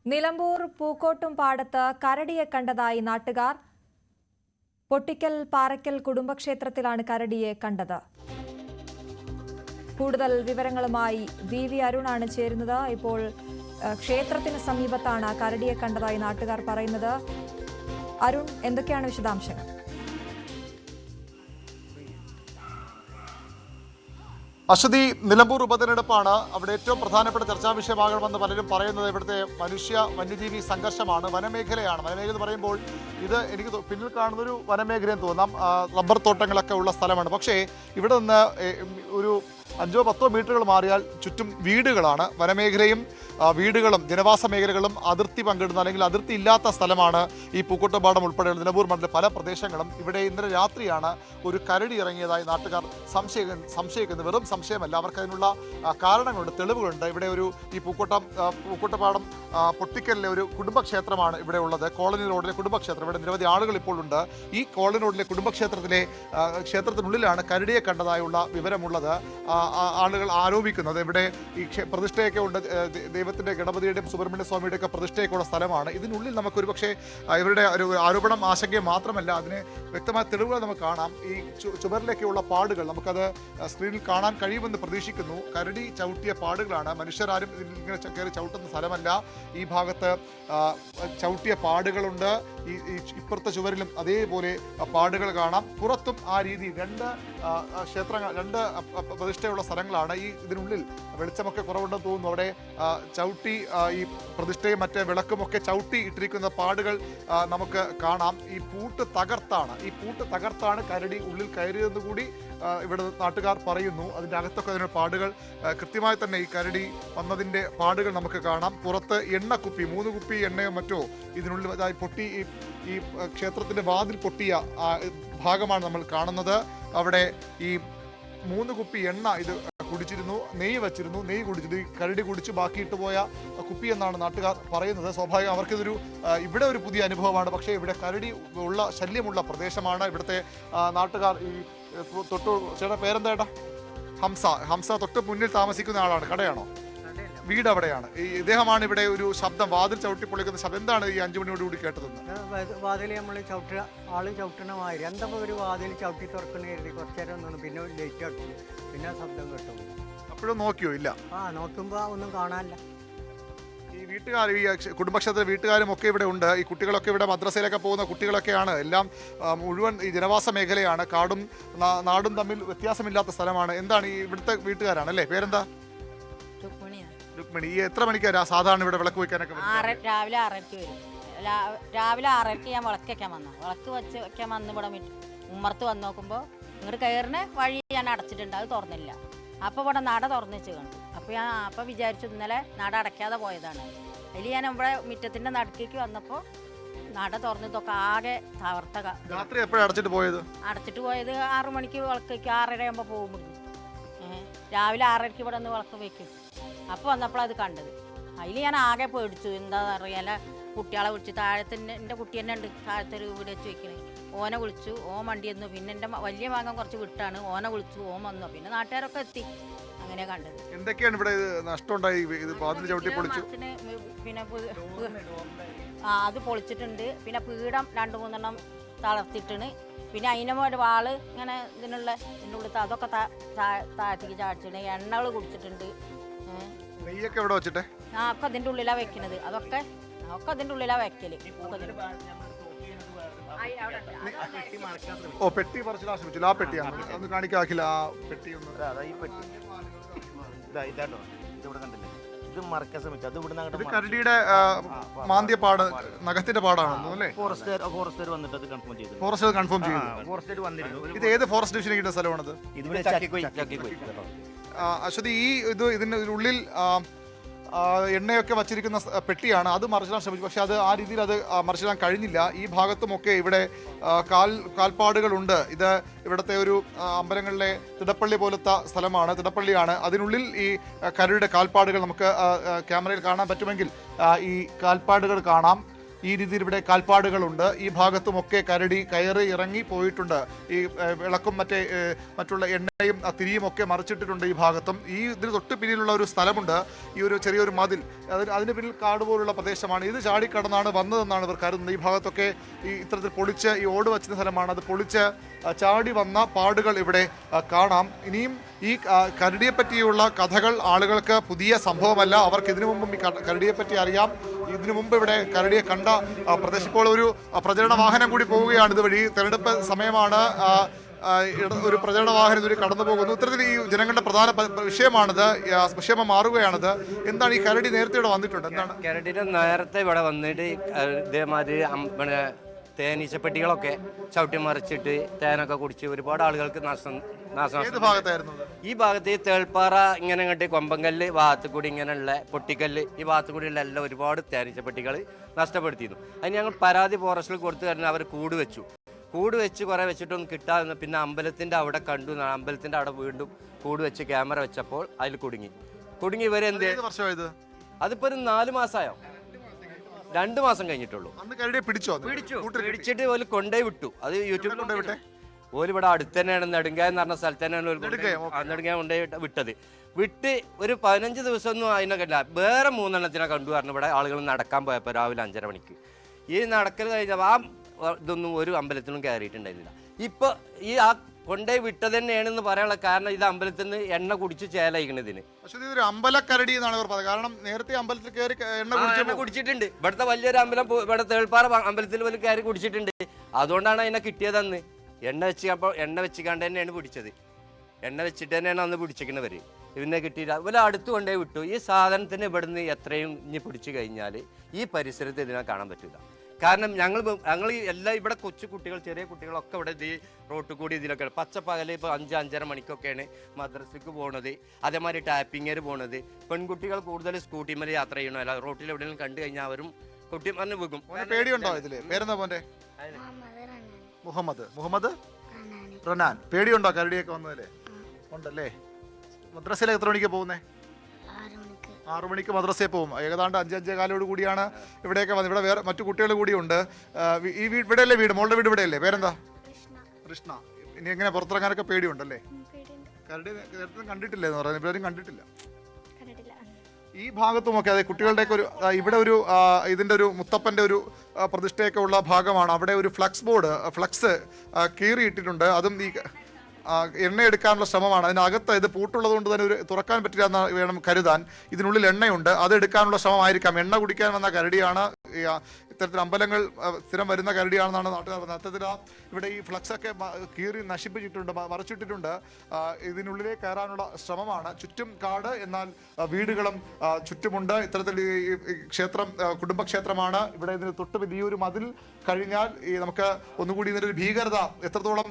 നിലമ്പൂർ പൂക്കോട്ടും പാടത്ത് കരടിയെ കണ്ടതായി നാട്ടുകാർ. പൊട്ടിക്കൽ പാറയ്ക്കൽ കുടുംബക്ഷേത്രത്തിലാണ് കരടിയെ കണ്ടത്. കൂടുതൽ വിവരങ്ങളുമായി വി അരുണാണ് ചേരുന്നത്. ഇപ്പോൾ ക്ഷേത്രത്തിന് സമീപത്താണ് കരടിയെ കണ്ടതായി നാട്ടുകാർ പറയുന്നത്. അരുൺ, എന്തൊക്കെയാണ് വിശദാംശങ്ങൾ? അശ്വതി, നിലമ്പൂർ ഉപതെരഞ്ഞെടുപ്പാണ്. അവിടെ ഏറ്റവും പ്രധാനപ്പെട്ട ചർച്ചാ വിഷയമാകണമെന്ന് പലരും പറയുന്നത് ഇവിടുത്തെ വന്യജീവി സംഘർഷമാണ്. വനമേഖലയാണ്. വനമേഖല എന്ന് പറയുമ്പോൾ ഇത് എനിക്ക് പിന്നിൽ കാണുന്നൊരു വനമേഖലയെന്ന് തോന്നാം. റബ്ബർ തോട്ടങ്ങളൊക്കെ ഉള്ള സ്ഥലമാണ്. പക്ഷേ ഇവിടെ നിന്ന് ഒരു 5-10 മീറ്ററുകൾ മാറിയാൽ ചുറ്റും വീടുകളാണ്. വനമേഖലയും വീടുകളും ജനവാസ മേഖലകളും അതിർത്തി പങ്കിടുന്ന അല്ലെങ്കിൽ അതിർത്തി ഇല്ലാത്ത സ്ഥലമാണ് ഈ പൂക്കോട്ടുപാടം ഉൾപ്പെടെയുള്ള നിലമ്പൂർ മണ്ഡലത്തിലെ പല പ്രദേശങ്ങളും. ഇവിടെ ഇന്നലെ രാത്രിയാണ് ഒരു കരടി ഇറങ്ങിയതായി നാട്ടുകാർ സംശയിക്കുന്നത്. വെറും സംശയമല്ല, അവർക്ക് അതിനുള്ള കാരണങ്ങളുണ്ട്, തെളിവുകളുണ്ട്. ഇവിടെ ഈ പൂക്കോട്ടുപാടം പൊട്ടിക്കലിലെ ഒരു കുടുംബക്ഷേത്രമാണ് ഇവിടെ ഉള്ളത്. കോളനി റോഡിലെ കുടുംബക്ഷേത്രം. ഇവിടെ നിരവധി ആളുകൾ ഇപ്പോൾ ഉണ്ട്. ഈ കോളനി റോഡിലെ ക്ഷേത്രത്തിനുള്ളിലാണ് കരടിയെ കണ്ടതായുള്ള വിവരമുള്ളത്. ആളുകൾ ആരോപിക്കുന്നത് ഇവിടെ ഈ പ്രതിഷ്ഠയൊക്കെ ഉണ്ട്. ദൈവത്തിന്റെ ഗണപതിയുടെയും സുബ്രഹ്മണ്യ സ്വാമിയുടെ ഒക്കെ പ്രതിഷ്ഠയൊക്കെ ഉള്ള സ്ഥലമാണ്. ഇതിനുള്ളിൽ നമുക്കൊരു പക്ഷേ ഇവരുടെ ഒരു ആരോപണം ആശങ്കയും മാത്രമല്ല, അതിന് വ്യക്തമായ തെളിവുകൾ നമുക്ക് കാണാം. ഈ ചുമരിലേക്കുള്ള പാടുകൾ നമുക്കത് സ്ക്രീനിൽ കാണാൻ കഴിയുമെന്ന് പ്രതീക്ഷിക്കുന്നു. കരടി ചവിട്ടിയ പാടുകളാണ്. മനുഷ്യരാരും ഇങ്ങനെ കയറി ചവിട്ടുന്ന സ്ഥലമല്ല. ഈ ഭാഗത്ത് ചവിട്ടിയ പാടുകളുണ്ട്. ഇപ്പുറത്തെ ചുവരിലും അതേപോലെ പാടുകൾ കാണാം. പുറത്തും ആ രീതി രണ്ട് പ്രതിഷ്ഠയുള്ള സ്ഥലങ്ങളാണ്. ഇതിനുള്ളിൽ വെളിച്ചമൊക്കെ കുറവുണ്ടെന്ന് തോന്നുന്നു. അവിടെ ചവിട്ടി ഈ പ്രതിഷ്ഠയും മറ്റേ വിളക്കുമൊക്കെ ചവിട്ടി ഇട്ടിരിക്കുന്ന പാടുകൾ നമുക്ക് കാണാം. ഈ പൂട്ട് തകർത്താണ് കരടി ഉള്ളിൽ കയറിയതെന്ന് കൂടി ഇവിടെ നാട്ടുകാർ പറയുന്നു. അതിൻ്റെ അകത്തൊക്കെ അതിന് പാടുകൾ കൃത്യമായി തന്നെ ഈ കരടി വന്നതിൻ്റെ പാടുകൾ നമുക്ക് കാണാം. പുറത്ത് എണ്ണക്കുപ്പി 3 കുപ്പി എണ്ണയോ മറ്റോ ഇതിനുള്ളിൽ പൊട്ടി ഈ ക്ഷേത്രത്തിൻ്റെ വാതിൽ പൊട്ടിയ ഭാഗമാണ് നമ്മൾ കാണുന്നത്. അവിടെ ഈ 3 കുപ്പി എണ്ണ ഇത് കുടിച്ചിരുന്നു, നെയ്യ് വെച്ചിരുന്നു, നെയ്യ് കുടിച്ചിരുന്നു. ഈ കരടി കുടിച്ച് ബാക്കിയിട്ട് പോയ കുപ്പി എന്നാണ് നാട്ടുകാർ പറയുന്നത്. സ്വാഭാവികം അവർക്കിതൊരു ഇവിടെ ഒരു പുതിയ അനുഭവമാണ്. പക്ഷേ ഇവിടെ കരടി ശല്യമുള്ള പ്രദേശമാണ്. ഇവിടുത്തെ നാട്ടുകാർ ഈ ചേട്ടാ പേരെന്താ? ഹംസ തൊട്ട് മുന്നിൽ താമസിക്കുന്ന ആളാണ്. കടയാണോ? വീട് അവിടെയാണ്. ഇദ്ദേഹമാണ് ഇവിടെ ഒരു ശബ്ദം, വാതിൽ ചവിട്ടി പൊളിക്കുന്ന ശബ്ദം. എന്താണ് ഈ 5 മണിയോടുകൂടി കേട്ടതെന്ന്? വാതിൽ നമ്മൾ ആള് ചവിട്ടണ മാതിരി എന്താ ഒരു വാതിൽ ചവിട്ടി തുറക്കണ കരുതി കുറച്ചു നേരം നിന്നു. പിന്നെ ലേറ്റ് അടിച്ചു, പിന്നെ ശബ്ദം കേട്ടു. അപ്പോഴും നോക്കിയോ? ഇല്ല. നോക്കുമ്പോ ഒന്നും കാണാനില്ല. ഈ വീട്ടുകാർ, ഈ കുടുംബക്ഷേത്ര വീട്ടുകാരും ഒക്കെ ഇവിടെ ഉണ്ട്. ഈ കുട്ടികളൊക്കെ ഇവിടെ മദ്രസയിലൊക്കെ പോകുന്ന കുട്ടികളൊക്കെയാണ്. എല്ലാം മുഴുവൻ ഈ ജനവാസ മേഖലയാണ്. കാടും നാടും തമ്മിൽ വ്യത്യാസമില്ലാത്ത സ്ഥലമാണ്. എന്താണ് ഈ ഇവിടുത്തെ വീട്ടുകാരാണ് അല്ലേ? പേരെന്താ? രുക്മിണി. ഈ എത്ര മണിക്കാണ് സാധാരണ ഇവിടെ വിളക്ക് വയ്ക്കാനൊക്കെ? രാവിലെ 6:30 വരും. രാവിലെ 6:30 ഞാൻ വിളക്ക് വെക്കാൻ വന്ന് ഇവിടെ ഉമ്മർത്ത് വന്ന് നോക്കുമ്പോൾ ഇങ്ങോട്ട് കയറിന് വഴി ഞാൻ അടച്ചിട്ടുണ്ട്, അത് തുറന്നില്ല. അപ്പോൾ ഇവിടെ നട തുറന്ന് വെച്ച് കണ്ടു. അപ്പോൾ വിചാരിച്ചു ഇന്നലെ നട അടയ്ക്കാതെ പോയതാണ്. അതിൽ ഞാൻ ഇവിടെ മുറ്റത്തിൻ്റെ നടുക്കേക്ക് വന്നപ്പോൾ നട തുറന്നതൊക്കെ ആകെ തകർത്ത. രാത്രി എപ്പോഴാണ് അടച്ചിട്ട് പോയത്? 6 മണിക്ക് വിളക്ക് വയ്ക്കും. 6:30 ആകുമ്പോൾ പോകും. രാവിലെ 6:30 ഇവിടെ ഒന്ന് വിളക്ക് വയ്ക്കും. അപ്പോൾ വന്നപ്പോൾ അത് കണ്ടത്. അതിൽ ഞാൻ ആകെ പേടിച്ചു. എന്താ അറിയാല, കുട്ടികളെ വിളിച്ചു. എൻ്റെ കുട്ടി തന്നെ ഉണ്ട് താഴത്തൊരു വീട് വെച്ച് വയ്ക്കണേ. ഓനെ വിളിച്ചു, ഓൻ വണ്ടി വന്നു. പിന്നെ എൻ്റെ വലിയ ഭാഗം കുറച്ച് വിട്ടാണ്. ഓനെ വിളിച്ചു, ഓൻ വന്നു. പിന്നെ നാട്ടുകാരൊക്കെ എത്തി. അങ്ങനെ കണ്ടത്. എന്തൊക്കെയാണ് ഇവിടെ നഷ്ടമുണ്ടായി? പിന്നെ അത് പൊളിച്ചിട്ടുണ്ട്. പിന്നെ പീഠം 2-3 എണ്ണം തളർത്തിട്ടാണ്. പിന്നെ അതിൻ്റെ ഒരു വാള് ഇങ്ങനെ ഇതിൻ്റെ ഉള്ളിൽ അതൊക്കെ താഴത്തേക്ക് ചാടിച്ചിട്ടുണ്ട്. എണ്ണകൾ കുടിച്ചിട്ടുണ്ട്. നെയ്യൊക്കെ ഇവിടെ വെച്ചിട്ടേ ഒക്കെ അതിൻ്റെ ഉള്ളിലാണ് വെക്കുന്നത്. അതൊക്കെ അതിൻ്റെ ഉള്ളിലാണ് വെക്കല്. പെട്ടി പറിച്ചിടാൻ ശ്രമിച്ചില്ല. ആ പെട്ടിയാണ് ഒന്ന് കാണിക്കാക്കില്ല. ആ പെട്ടി ഒന്ന് കരടിയുടെ മാന്തിയ പാട്, നഖത്തിന്റെ പാടാണെന്ന് അല്ലേ? ഫോറസ്റ്റ് വന്നിട്ട് അത് കൺഫേം ചെയ്തു. ഫോറസ്റ്റ് വന്നിരുന്നു. ഇത് ഏത് ഫോറസ്റ്റ് ഡിവിഷൻ കിട്ടുന്ന സ്ഥലമാണത്? അശ്വതി, ഇതിനുള്ളിൽ എണ്ണയൊക്കെ വച്ചിരിക്കുന്ന പെട്ടിയാണ്. അത് മറിച്ചിടാൻ ശ്രമിച്ചു. പക്ഷെ ആ രീതിയിൽ അത് മറിച്ചിടാൻ കഴിഞ്ഞില്ല. ഈ ഭാഗത്തുമൊക്കെ ഇവിടെ കാൽപ്പാടുകളുണ്ട്. ഇത് ഇവിടുത്തെ ഒരു അമ്പലങ്ങളിലെ തിടപ്പള്ളി പോലത്തെ സ്ഥലമാണ്, തിടപ്പള്ളിയാണ്. അതിനുള്ളിൽ ഈ കരടിയുടെ കാൽപ്പാടുകൾ നമുക്ക് ക്യാമറയിൽ കാണാൻ പറ്റുമെങ്കിൽ ഈ കാൽപ്പാടുകൾ കാണാം. ഈ രീതിയിൽ ഇവിടെ കാൽപ്പാടുകളുണ്ട്. ഈ ഭാഗത്തുമൊക്കെ കരടി കയറി ഇറങ്ങി പോയിട്ടുണ്ട്. ഈ വിളക്കും മറ്റുള്ള എണ്ണയും തിരിയും ഒക്കെ മറിച്ചിട്ടിട്ടുണ്ട് ഈ ഭാഗത്തും. ഈ ഇതിന് തൊട്ട് പിന്നിലുള്ള ഒരു സ്ഥലമുണ്ട്, ഈ ഒരു ചെറിയൊരു മതിൽ, അതിന് പിന്നിൽ കാട് പോലുള്ള പ്രദേശമാണ്. ഇത് ചാടിക്കടന്നാണ് വന്നതെന്നാണ് ഇവർ കരുതുന്നത്. ഈ ഭാഗത്തൊക്കെ ഈ ഇത്തരത്തിൽ പൊളിച്ച് ഈ ഓട് വച്ചിരുന്ന സ്ഥലമാണ്, അത് പൊളിച്ച് ചാടി വന്ന പാടുകൾ ഇവിടെ കാണാം. ഇനിയും ഈ കരടിയെ പറ്റിയുള്ള കഥകൾ ആളുകൾക്ക് പുതിയ സംഭവമല്ല. അവർക്ക് ഇതിനു മുമ്പും ഈ കരടിയെ പറ്റി അറിയാം. ഇതിനു മുമ്പ് ഇവിടെ കരടിയെ കണ്ട പ്രദേശം. ഇപ്പോൾ ഒരു പ്രചരണ വാഹനം കൂടി പോവുകയാണ് ഇതുവഴി. തെരഞ്ഞെടുപ്പ് സമയമാണ്. ഒരു പ്രചരണ വാഹനം ഇതുവരെ കടന്നു പോകുന്നു. ഇത്തരത്തിൽ ഈ ജനങ്ങളുടെ പ്രധാന വിഷയമാണിത്, വിഷയം മാറുകയാണിത്. എന്താണ് ഈ കരടി നേരത്തെ ഇവിടെ വന്നിട്ടുണ്ട്? എന്താണ് കരടിനെ നേരത്തെ ഇവിടെ വന്നിട്ട് ഇതേമാതിരി തേനീച്ചപ്പെട്ടികളൊക്കെ ചവിട്ടി മറിച്ചിട്ട് തേനൊക്കെ കുടിച്ച് ഒരുപാട് ആളുകൾക്ക് നാശം. ഈ ഭാഗത്ത് ഈ തേൾപ്പാറ ഇങ്ങനെ കണ്ടി കൊമ്പങ്കല്ല് ഭാഗത്ത് കൂടി ഇങ്ങനെയുള്ള പൊട്ടിക്കല്ല് ഈ ഭാഗത്ത് കൂടിയുള്ള എല്ലാം ഒരുപാട് തേനീച്ചപ്പെട്ടികൾ നഷ്ടപ്പെടുത്തിയിരുന്നു. അതിന് ഞങ്ങൾ പരാതി ഫോറസ്റ്റിൽ കൊടുത്തു കഴിഞ്ഞാൽ അവർ കൂട് വെച്ച് കുറേ വെച്ചിട്ടൊന്നും കിട്ടാതെ പിന്നെ അമ്പലത്തിൻ്റെ അവിടെ കണ്ടു. അമ്പലത്തിൻ്റെ അവിടെ വീണ്ടും കൂട് വെച്ച് ക്യാമറ വെച്ചപ്പോൾ അതിൽ കുടുങ്ങി ഇവരെന്ത് അതിപ്പോ ഒരു 4 മാസമായോ, 2 മാസം കഴിഞ്ഞിട്ടുള്ളൂ. പിടിച്ചിട്ട് ഓല് കൊണ്ടേ വിട്ടു. അത് യൂട്യൂബിൽ കൊണ്ടേ വിട്ടേ. ഓല് ഇവിടെ അടുത്ത് തന്നെയാണ്, നെടുങ്കായ എന്ന് പറഞ്ഞ സ്ഥലത്ത് തന്നെയാണ് നെടുങ്കായ കൊണ്ടേ വിട്ട് ഒരു 15 ദിവസമൊന്നും അതിനൊക്കെ ഇല്ല. വേറെ 3 എണ്ണത്തിനെ കണ്ടു പറഞ്ഞു ഇവിടെ ആളുകൾ നടക്കാൻ പോയപ്പോൾ രാവിലെ 5:30 മണിക്ക്. ഈ നടക്കൽ കഴിഞ്ഞപ്പോൾ ആ ഇതൊന്നും ഒരു അമ്പലത്തിനും കയറിയിട്ടുണ്ടായിരുന്നില്ല. ഇപ്പൊ ഈ ആ കൊണ്ടേ വിട്ടത് തന്നെയാണെന്ന് പറയാനുള്ള കാരണം ഇത് അമ്പലത്തിൽ നിന്ന് എണ്ണ കുടിച്ച് ചേലയിക്കണതിന്. പക്ഷേ ഇതൊരു അമ്പലക്കരടി എന്നാണ് ഇവർ പറയുന്നത്. കാരണം നേരത്തെ അമ്പലത്തിൽ കയറി എണ്ണ കുടിച്ചിട്ടുണ്ട്. ഇവിടുത്തെ വലിയൊരു അമ്പലം ഇവിടെ തേൾപ്പാറ അമ്പലത്തിൽ പോലും കയറി കുടിച്ചിട്ടുണ്ട്. അതുകൊണ്ടാണ് അതിനെ കിട്ടിയതെന്ന്. എണ്ണ വെച്ചിക്കാണ്ട് തന്നെയാണ് പിടിച്ചത്. എണ്ണ വെച്ചിട്ട് തന്നെയാണ് അന്ന് പിടിച്ചിരിക്കുന്നവര്. ഇതിനെ കിട്ടിയില്ല. ഇവരെ അടുത്ത് കൊണ്ടേ വിട്ടു. ഈ സാധനത്തിന് ഇവിടുന്ന് എത്രയും ഇനി പിടിച്ചു കഴിഞ്ഞാൽ ഈ പരിസരത്ത് ഇതിനെ കാണാൻ പറ്റില്ല. കാരണം ഞങ്ങൾ എല്ലാം ഇവിടെ കൊച്ചു കുട്ടികൾ, ചെറിയ കുട്ടികളൊക്കെ ഇവിടെ ഈ റോട്ടിൽ കൂടി ഇതിലൊക്കെ പച്ചപ്പകല് ഇപ്പോൾ 5-5:30 മണിക്കൊക്കെയാണ് മദ്രസക്ക് പോണത്. അതേമാതിരി ടാപ്പിങ്ങര് പോണത്. പെൺകുട്ടികൾ കൂടുതൽ സ്കൂട്ടിമേൽ യാത്ര ചെയ്യണോ, അല്ല റോട്ടിൽ എവിടെയെങ്കിലും കണ്ടു കഴിഞ്ഞാൽ അവരും കുട്ടി പറഞ്ഞ് വെക്കും. പേടിയുണ്ടോ ഇതില്? പേരെന്താ മോന്റെ? മുഹമ്മദ് റനാൻ. പേടിയുണ്ടോ കരടിയൊക്കെ വന്നതല്ലേ? ഉണ്ടല്ലേ. മദ്രസയിൽ എത്ര മണിക്ക് പോകുന്നേ? 6 മണിക്ക് മദ്രസയിൽ പോകും. ഏതാണ്ട് 5-5:15 കൂടിയാണ് ഇവിടെയൊക്കെ വന്നത്. ഇവിടെ വേറെ മറ്റു കുട്ടികൾ കൂടിയുണ്ട്. ഈ ഇവിടെയല്ലേ വീട്? മോളുടെ വീട് ഇവിടെയല്ലേ? പേരെന്താ? കൃഷ്ണ. ഇനി എങ്ങനെ പുറത്തിറങ്ങാനൊക്കെ പേടിയുണ്ടല്ലേ? കരടി നേരത്തെ കണ്ടിട്ടില്ലേ എന്ന് പറയുന്നത്? ഇവരും കണ്ടിട്ടില്ല. ഈ ഭാഗത്തുമൊക്കെ അതെ കുട്ടികളുടെയൊക്കെ ഒരു ഇവിടെ ഒരു ഇതിൻ്റെ ഒരു മുത്തപ്പൻ്റെ ഒരു പ്രതിഷ്ഠയൊക്കെ ഉള്ള ഭാഗമാണ്. അവിടെ ഒരു ഫ്ലക്സ് കീറിയിട്ടിട്ടുണ്ട്. അതും ഈ എണ്ണ എടുക്കാനുള്ള ശ്രമമാണ്. അതിനകത്ത് ഇത് പൂട്ടുള്ളത് കൊണ്ട് തന്നെ ഒരു തുറക്കാൻ പറ്റില്ല എന്ന് വേണം കരുതാൻ. ഇതിനുള്ളിൽ എണ്ണയുണ്ട്, അത് എടുക്കാനുള്ള ശ്രമമായിരിക്കാം. എണ്ണ കുടിക്കാൻ വന്ന കരടിയാണ്. ഇത്തരത്തിൽ അമ്പലങ്ങൾ സ്ഥിരം വരുന്ന കരടിയാണെന്നാണ് നാട്ടുകാർ പറഞ്ഞത്. അത്തരത്തിൽ ഇവിടെ ഈ ഫ്ലക്സൊക്കെ കീറി നശിപ്പിച്ചിട്ടുണ്ട്, മറിച്ചിട്ടിട്ടുണ്ട്. ഇതിനുള്ളിലേക്ക് കയറാനുള്ള ശ്രമമാണ്. ചുറ്റും കാട്, എന്നാൽ വീടുകളും ചുറ്റുമുണ്ട്. ഇത്തരത്തിൽ ഈ ക്ഷേത്രം കുടുംബക്ഷേത്രമാണ്. ഇവിടെ ഇതിന് തൊട്ട് വലിയൊരു മതിൽ കഴിഞ്ഞാൽ ഈ നമുക്ക് ഒന്നുകൂടി ഇതിൻ്റെ ഒരു ഭീകരത എത്രത്തോളം